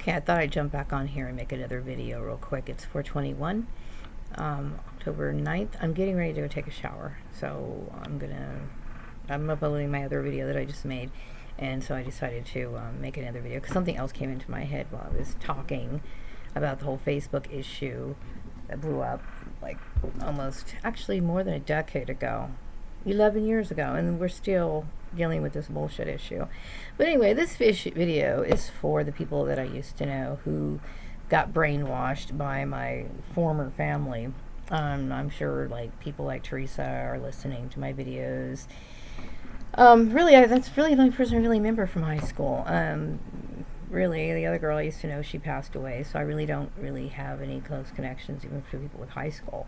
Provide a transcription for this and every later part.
Okay, I thought I'd jump back on here and make another video real quick. It's 421, October 9th. I'm getting ready to go take a shower. So I'm uploading my other video that I just made. And so I decided to make another video because something else came into my head while I was talking about the whole Facebook issue that blew up like almost, actually more than a decade ago. 11 years ago, and we're still dealing with this bullshit issue. But anyway, this video is for the people that I used to know who got brainwashed by my former family. I'm sure like people like Teresa are listening to my videos. Really, that's really the only person I really remember from high school. Really, the other girl I used to know, she passed away, so I really don't really have any close connections even for people with high school.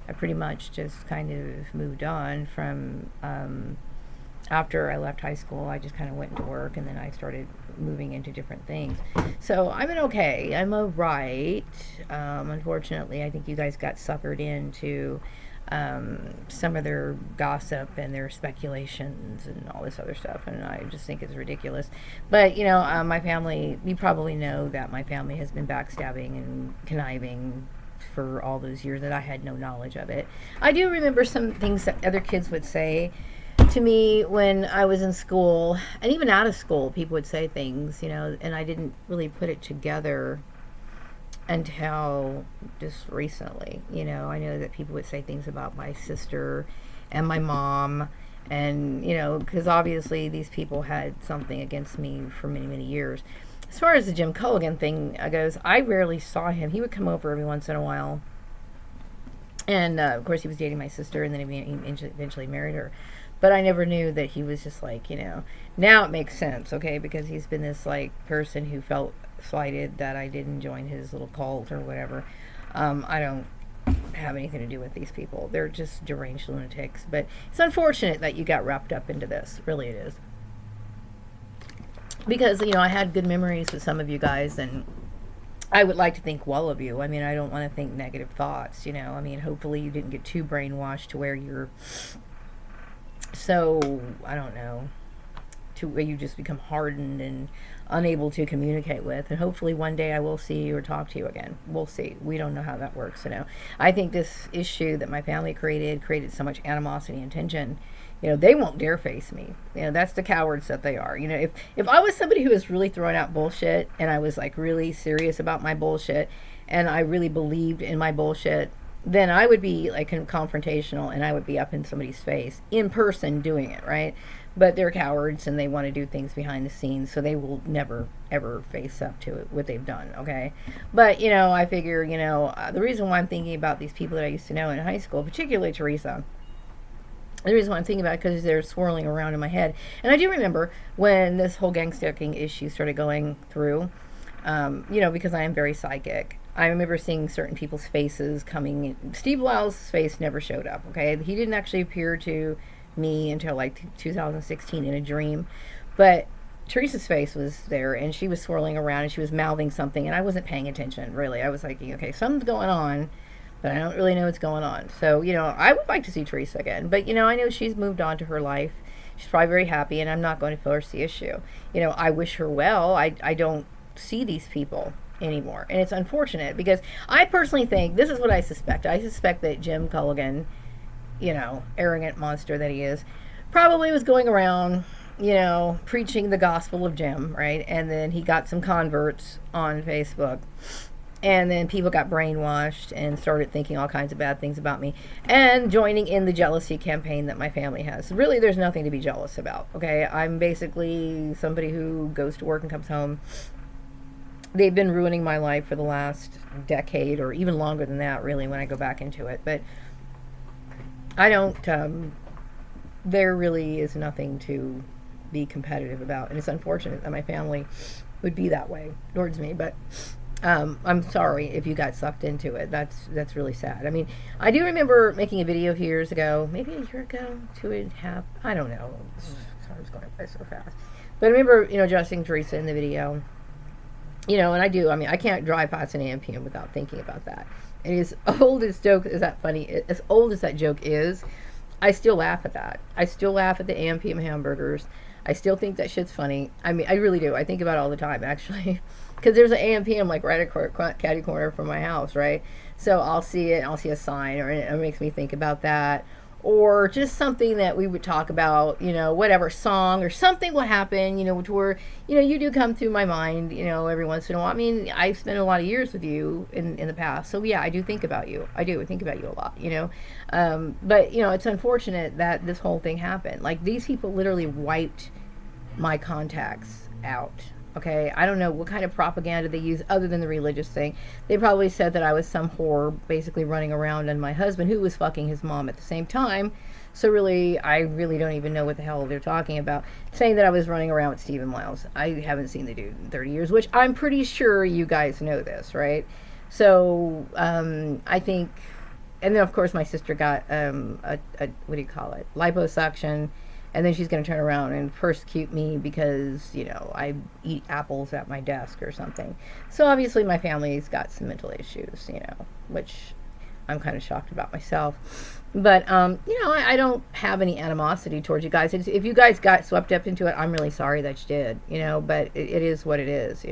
I pretty much just kind of moved on from after I left high school. I just kind of went to work, and then I started moving into different things. So I'm okay. I'm all right. Unfortunately, I think you guys got suckered into some of their gossip and their speculations and all this other stuff, and I just think it's ridiculous. But my family, you probably know that my family has been backstabbing and conniving for all those years that I had no knowledge of it. I do remember some things that other kids would say to me when I was in school, and even out of school, people would say things, and I didn't really put it together until just recently. I know that people would say things about my sister and my mom, and because obviously these people had something against me for many, many years. As far as the Jim Culligan thing goes, I rarely saw him. He would come over every once in a while. And, of course, he was dating my sister, and then he eventually married her. But I never knew that he was just like, Now it makes sense, okay? Because he's been this, person who felt slighted that I didn't join his little cult or whatever. I don't have anything to do with these people. They're just deranged lunatics. But it's unfortunate that you got wrapped up into this. Really it is. Because, I had good memories with some of you guys, and I would like to think well of you. I mean, I don't want to think negative thoughts, I mean, hopefully you didn't get too brainwashed to where you're so, I don't know, to where you just become hardened and unable to communicate with. And hopefully one day I will see you or talk to you again. We'll see. We don't know how that works, I think this issue that my family created so much animosity and tension. They won't dare face me. That's the cowards that they are. If I was somebody who was really throwing out bullshit, and I was really serious about my bullshit, and I really believed in my bullshit, then I would be confrontational, and I would be up in somebody's face in person doing it, right? But they're cowards, and they want to do things behind the scenes, so they will never ever face up to what they've done, okay? But I figure the reason why I'm thinking about these people that I used to know in high school, particularly Teresa. The reason why I'm thinking about it because they're swirling around in my head. And I do remember when this whole gang stalking issue started going through, because I am very psychic. I remember seeing certain people's faces coming in. Steve Lyle's face never showed up, okay? He didn't actually appear to me until 2016 in a dream. But Teresa's face was there, and she was swirling around, and she was mouthing something, and I wasn't paying attention, really. I was like, okay, something's going on, but I don't really know what's going on. So, I would like to see Teresa again. But, I know she's moved on to her life. She's probably very happy, and I'm not going to force the issue. I wish her well. I don't see these people anymore. And it's unfortunate because I personally think, this is what I suspect. I suspect that Jim Culligan, arrogant monster that he is, probably was going around, preaching the gospel of Jim, right? And then he got some converts on Facebook. And then people got brainwashed and started thinking all kinds of bad things about me and joining in the jealousy campaign that my family has. Really, there's nothing to be jealous about, okay? I'm basically somebody who goes to work and comes home. They've been ruining my life for the last decade or even longer than that, really, when I go back into it. But I don't, there really is nothing to be competitive about. And it's unfortunate that my family would be that way towards me, but I'm sorry if you got sucked into it. That's really sad. I mean, I do remember making a video years ago, maybe a year ago, 2.5, I don't know. Time's going by so fast. But I remember, addressing Teresa in the video. And I do. I mean, I can't drive past an AMPM without thinking about that. And as old as joke is that funny, as old as that joke is, I still laugh at that. I still laugh at the AMPM hamburgers. I still think that shit's funny. I mean, I really do. I think about it all the time, actually. Because there's an AM/PM like right at catty corner from my house, right? So I'll see it, and I'll see a sign, or it makes me think about that. Or just something that we would talk about, whatever song or something will happen, which were, you do come through my mind, every once in a while. I mean, I've spent a lot of years with you in the past. So yeah, I do think about you. I do think about you a lot. But, it's unfortunate that this whole thing happened. Like, these people literally wiped my contacts out. Okay, I don't know what kind of propaganda they use other than the religious thing. They probably said that I was some whore basically running around on my husband who was fucking his mom at the same time. So really, I really don't even know what the hell they're talking about. Saying that I was running around with Stephen Miles. I haven't seen the dude in 30 years, which I'm pretty sure you guys know this, right? So, I think, and then of course my sister got, what do you call it? Liposuction. And then she's going to turn around and persecute me because, I eat apples at my desk or something. So obviously my family's got some mental issues, which I'm kind of shocked about myself. But, I don't have any animosity towards you guys. If you guys got swept up into it, I'm really sorry that you did, but it is what it is,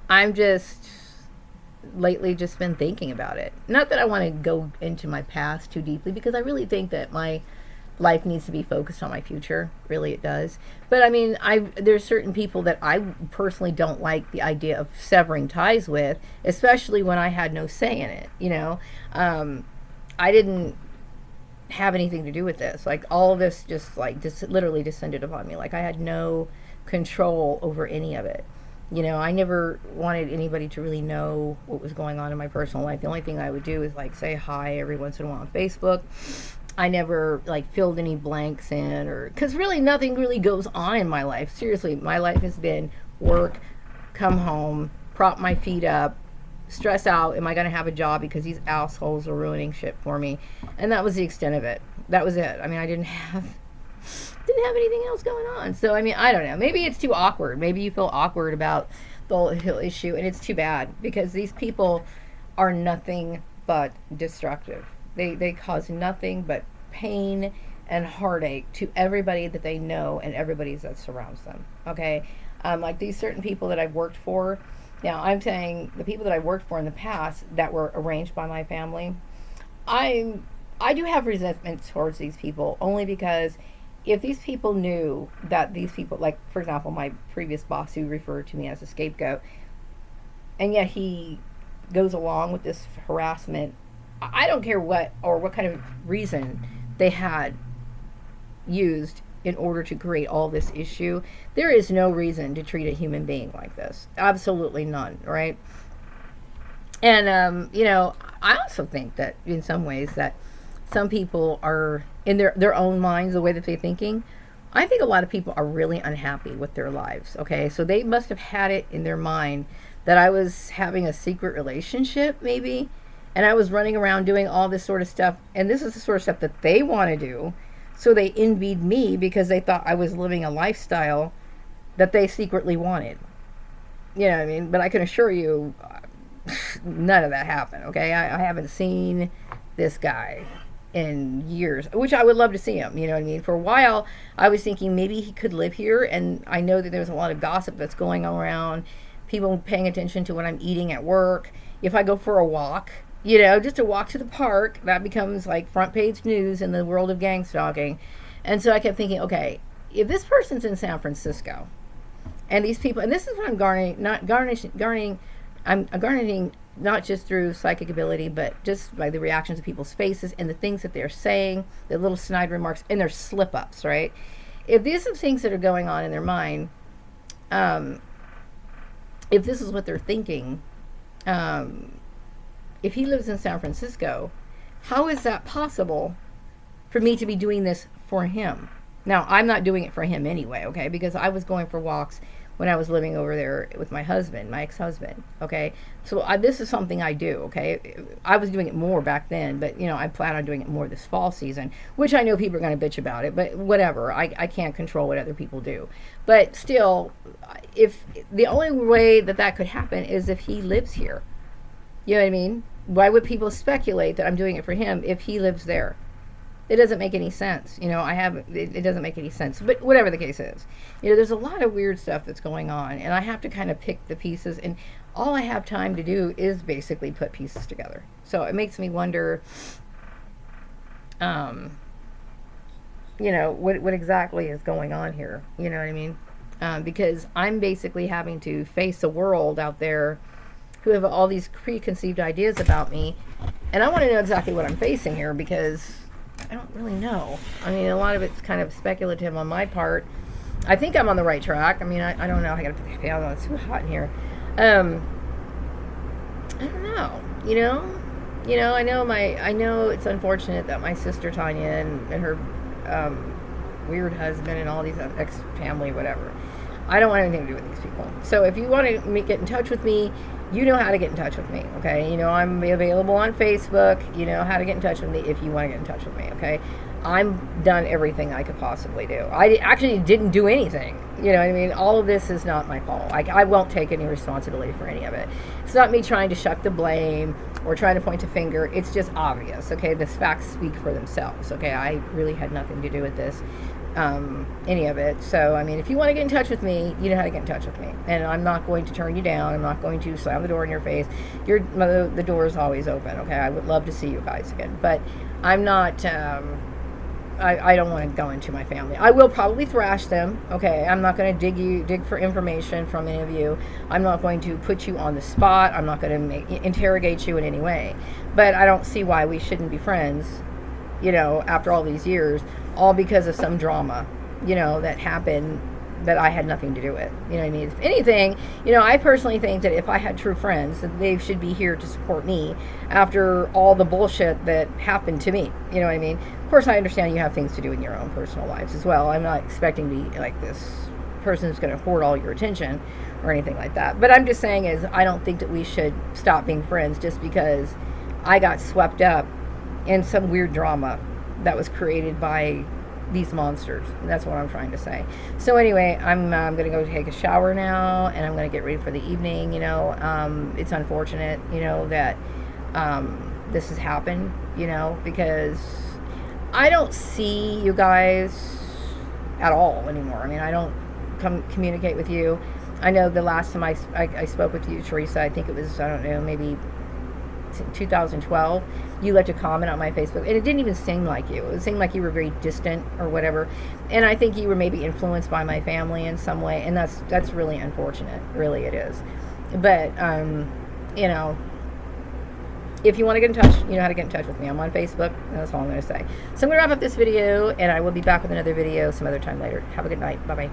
I'm just lately just been thinking about it. Not that I want to go into my past too deeply, because I really think that my life needs to be focused on my future. Really, it does. But I mean, there's certain people that I personally don't like the idea of severing ties with, especially when I had no say in it. I didn't have anything to do with this. Like, all of this just literally descended upon me. Like, I had no control over any of it. I never wanted anybody to really know what was going on in my personal life. The only thing I would do is say hi every once in a while on Facebook. I never filled any blanks in, because really nothing really goes on in my life. Seriously, my life has been work, come home, prop my feet up, stress out. Am I going to have a job because these assholes are ruining shit for me? And that was the extent of it. That was it. I mean, I didn't have anything else going on. So, I mean, I don't know. Maybe it's too awkward. Maybe you feel awkward about the whole issue, and it's too bad, because these people are nothing but destructive. They cause nothing but pain and heartache to everybody that they know and everybody that surrounds them. Okay? Like these certain people that I've worked for. Now, I'm saying the people that I've worked for in the past that were arranged by my family, I do have resentment towards these people, only because if these people knew that these people, like, for example, my previous boss who referred to me as a scapegoat, and yet he goes along with this harassment, I don't care what kind of reason they had used in order to create all this issue. There is no reason to treat a human being like this. Absolutely none, right? And, I also think that in some ways that some people are in their own minds, the way that they're thinking. I think a lot of people are really unhappy with their lives. Okay, so they must have had it in their mind that I was having a secret relationship, maybe, and I was running around doing all this sort of stuff, and this is the sort of stuff that they want to do. So they envied me because they thought I was living a lifestyle that they secretly wanted. You know what I mean? But I can assure you, none of that happened. Okay, I haven't seen this guy in years, which I would love to see him, you know what I mean? For a while, I was thinking maybe he could live here, and I know that there's a lot of gossip that's going around, people paying attention to what I'm eating at work. If I go for a walk, just a walk to the park, that becomes like front page news in the world of gang stalking. And so I kept thinking, okay, if this person's in San Francisco, and these people, and this is what I'm garnering not just through psychic ability, but just by the reactions of people's faces and the things that they're saying, the little snide remarks and their slip-ups, right? If these are things that are going on in their mind, if this is what they're thinking, if he lives in San Francisco, how is that possible for me to be doing this for him? Now, I'm not doing it for him anyway, okay? Because I was going for walks when I was living over there with my husband, my ex-husband, okay? So this is something I do, okay? I was doing it more back then, but, I plan on doing it more this fall season, which I know people are going to bitch about it, but whatever. I can't control what other people do. But still, if the only way that could happen is if he lives here. You know what I mean? Why would people speculate that I'm doing it for him if he lives there? It doesn't make any sense. It doesn't make any sense. But whatever the case is, there's a lot of weird stuff that's going on, and I have to kind of pick the pieces. And all I have time to do is basically put pieces together. So it makes me wonder, what exactly is going on here. You know what I mean? Because I'm basically having to face a world out there who have all these preconceived ideas about me, and I want to know exactly what I'm facing here, because I don't really know. I mean, a lot of it's kind of speculative on my part. I think I'm on the right track. I mean, I don't know. I gotta put the fan on. It's too hot in here. I don't know. I know it's unfortunate that my sister Tanya and her weird husband and all these ex-family, whatever. I don't want anything to do with these people. So if you want to get in touch with me, you know how to get in touch with me, okay? I'm available on Facebook. You know how to get in touch with me if you want to get in touch with me, okay? I'm done everything I could possibly do. I actually didn't do anything. You know what I mean? All of this is not my fault. I won't take any responsibility for any of it. It's not me trying to shuck the blame or trying to point a finger. It's just obvious, okay? The facts speak for themselves, okay? I really had nothing to do with this. Any of it. So, I mean, if you want to get in touch with me, you know how to get in touch with me. And I'm not going to turn you down. I'm not going to slam the door in your face. The door is always open, okay? I would love to see you guys again. But I'm not, I don't want to go into my family. I will probably thrash them, okay? I'm not going to dig for information from any of you. I'm not going to put you on the spot. I'm not going to interrogate you in any way. But I don't see why we shouldn't be friends, after all these years, all because of some drama, that happened that I had nothing to do with. You know what I mean? If anything, I personally think that if I had true friends, that they should be here to support me after all the bullshit that happened to me. You know what I mean? Of course, I understand you have things to do in your own personal lives as well. I'm not expecting to be like this person who's going to hoard all your attention or anything like that. But I'm just saying I don't think that we should stop being friends just because I got swept up in some weird drama that was created by these monsters. That's what I'm trying to say. So anyway, I'm going to go take a shower now, and I'm going to get ready for the evening. It's unfortunate, that this has happened, because I don't see you guys at all anymore. I mean, I don't communicate with you. I know the last time I spoke with you, Teresa, I think it was, I don't know, maybe 2012, you left a comment on my Facebook, and it didn't even seem like you. It seemed like you were very distant or whatever. And I think you were maybe influenced by my family in some way, and that's really unfortunate. Really, it is. But if you want to get in touch, you know how to get in touch with me. I'm on Facebook, and that's all I'm going to say. So I'm going to wrap up this video, and I will be back with another video some other time later. Have a good night. Bye bye.